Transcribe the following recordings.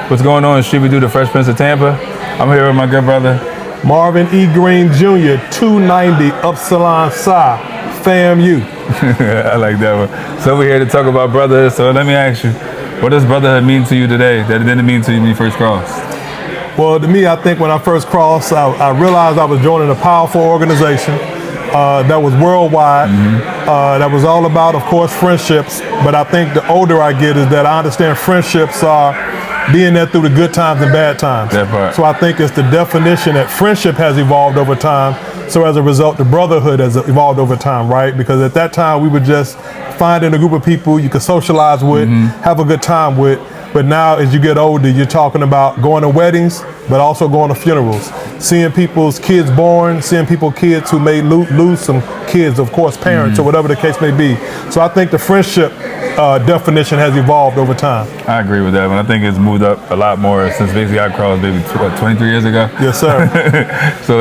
What's going on? Street We Do, the Fresh Prince of Tampa. I'm here with my good brother Marvin E. Green Jr., 290 Upsilon Psi, FAMU. I like that one. So we're here to talk about brotherhood. So let me ask you, what does brotherhood mean to you today that it didn't mean to you when you first crossed? Well, to me, I think when I first crossed, I realized I was joining a powerful organization that was worldwide, that was all about, of course, friendships. But I think the older I get is that I understand friendships are being there through the good times and bad times. That part. So I think it's the definition that friendship has evolved over time. So as a result, the brotherhood has evolved over time, right? Because at that time, we were just finding a group of people you could socialize with, have a good time with. But now, as you get older, you're talking about going to weddings, but also going to funerals, seeing people's kids born, seeing kids who may lose some kids, of course, parents or whatever the case may be. So I think the friendship definition has evolved over time. I agree with that one. I think it's moved up a lot more since basically I crossed maybe 23 years ago. Yes, sir. So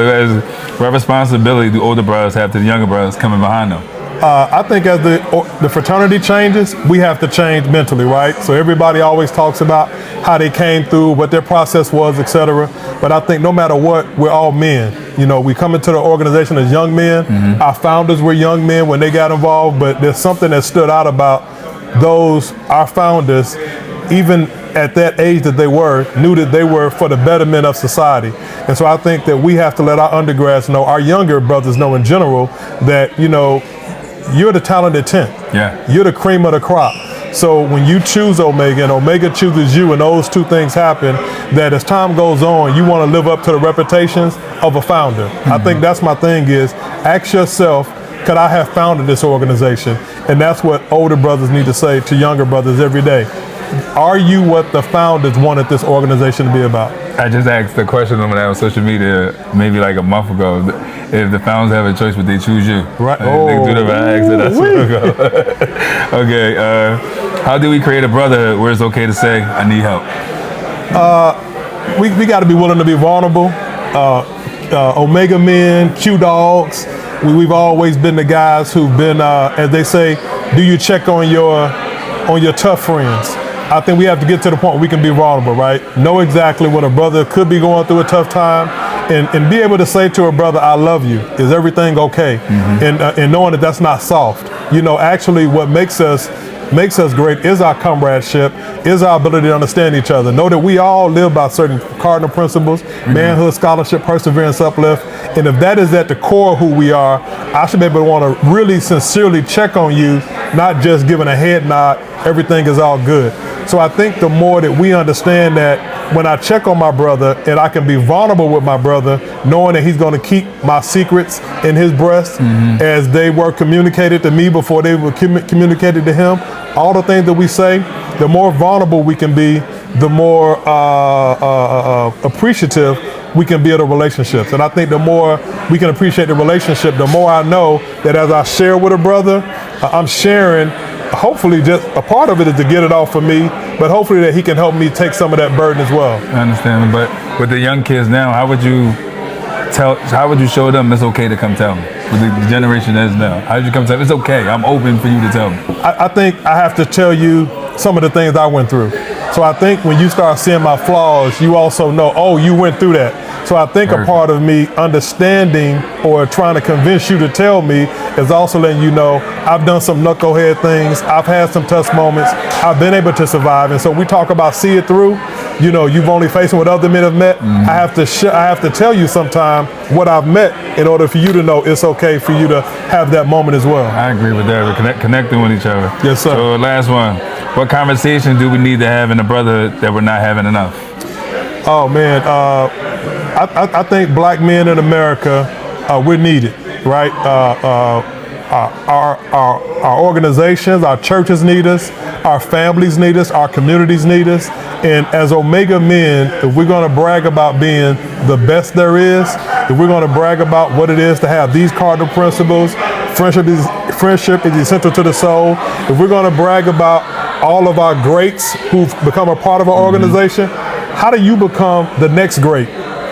what responsibility do older brothers have to the younger brothers coming behind them? I think as the fraternity changes, we have to change mentally, right? So everybody always talks about how they came through, what their process was, etc. But I think no matter what, we're all men. You know, we come into the organization as young men. Our founders were young men when they got involved, but there's something that stood out about our founders, even at that age that they were, knew that they were for the betterment of society. And so I think that we have to let our undergrads know, our younger brothers know in general, that, you know, you're the talented 10th. Yeah. You're the cream of the crop. So when you choose Omega and Omega chooses you and those two things happen, that as time goes on, you want to live up to the reputations of a founder. I think that's my thing is, ask yourself, could I have founded this organization? And that's what older brothers need to say to younger brothers every day. Are you what the founders wanted this organization to be about? I just asked the question on social media maybe like a month ago. If the founders have a choice, would they choose you? Right. I asked it. That's ago. Okay. How do we create a brotherhood where it's okay to say, I need help? We got to be willing to be vulnerable. Omega men, Q dogs. We've always been the guys who've been, as they say, do you check on your tough friends? I think we have to get to the point where we can be vulnerable, right? Know exactly when a brother could be going through a tough time and be able to say to a brother, I love you. Is everything okay? And knowing that that's not soft. You know, actually what makes us great is our comradeship, is our ability to understand each other. Know that we all live by certain cardinal principles, manhood, scholarship, perseverance, uplift. And if that is at the core of who we are, I should be able to want to really sincerely check on you, not just giving a head nod, everything is all good. So I think the more that we understand that when I check on my brother and I can be vulnerable with my brother, knowing that he's going to keep my secrets in his breast as they were communicated to me before they were communicated to him, all the things that we say, the more vulnerable we can be, the more appreciative we can be of the relationships. And I think the more we can appreciate the relationship, the more I know that as I share with a brother, I'm sharing. Hopefully just a part of it is to get it off for me, but hopefully that he can help me take some of that burden as well. I understand, but with the young kids now, how would you show them it's okay to come tell me? With the generation that is now, how would you come tell me it's okay, I'm open for you to tell me? I think I have to tell you some of the things I went through. So I think when you start seeing my flaws, you also know, oh, you went through that. So I think a part of me understanding or trying to convince you to tell me is also letting you know I've done some knucklehead things. I've had some tough moments. I've been able to survive. And so we talk about see it through. You know, you've only facing what other men have met. I have to tell you sometime what I've met in order for you to know it's okay for you to have that moment as well. I agree with that. We're connecting with each other. Yes, sir. So last one. What conversation do we need to have in the brotherhood that we're not having enough? Oh, man. I think black men in America, we're needed, right? Our organizations, our churches need us, our families need us, our communities need us. And as Omega men, if we're going to brag about being the best there is, if we're going to brag about what it is to have these cardinal principles, friendship is essential to the soul. If we're going to brag about all of our greats who've become a part of our organization, how do you become the next great?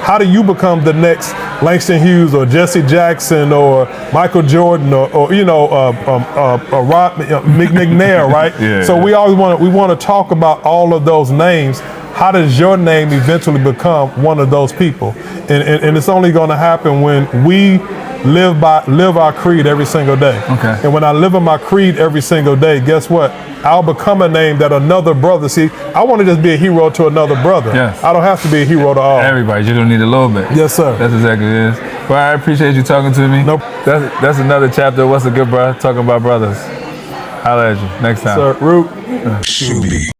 How do you become the next Langston Hughes or Jesse Jackson or Michael Jordan or Rod McNair, right? Yeah. So we always want to talk about all of those names. how does your name eventually become one of those people? And it's only going to happen when we live our creed every single day. Okay. And when I live in my creed every single day, guess what? I'll become a name that another brother. See, I want to just be a hero to another brother. Yes. I don't have to be a hero to all. Everybody, you don't need a little bit. Yes, sir. That's exactly it is. Well, I appreciate you talking to me. Nope. That's another chapter. What's a good bro? Talking about brothers. Holla at you next time. Sir, Root.